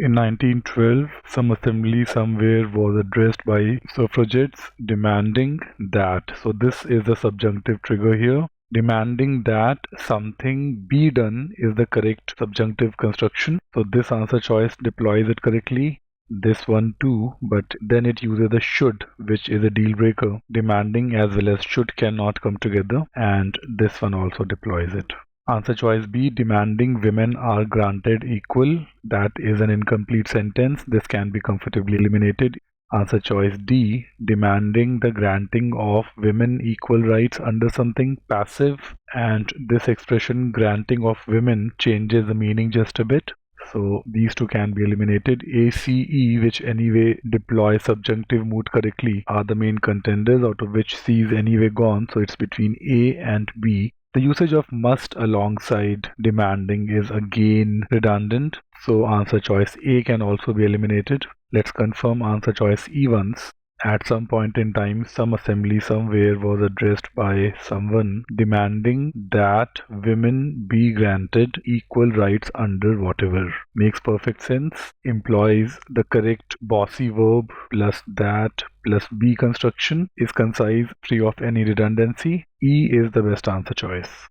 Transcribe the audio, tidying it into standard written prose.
In 1912, some assembly somewhere was addressed by suffragettes demanding that, so this is the subjunctive trigger here, demanding that something be done is the correct subjunctive construction. So this answer choice deploys it correctly. This one too, but then it uses the should, which is a deal breaker. Demanding as well as should cannot come together, and this one also deploys it. Answer choice B, demanding women are granted equal. That is an incomplete sentence. This can be comfortably eliminated. Answer choice D, demanding the granting of women equal rights under something passive. And this expression granting of women changes the meaning just a bit. So these two can be eliminated. A, C, E, which anyway deploy subjunctive mood correctly, are the main contenders, out of which C is anyway gone. So it's between A and B. The usage of must alongside demanding is again redundant, so answer choice A can also be eliminated. Let's confirm answer choice E once. At some point in time, some assembly somewhere was addressed by someone demanding that women be granted equal rights under whatever. Makes perfect sense, employs the correct bossy verb plus that plus be construction, is concise, free of any redundancy. E is the best answer choice.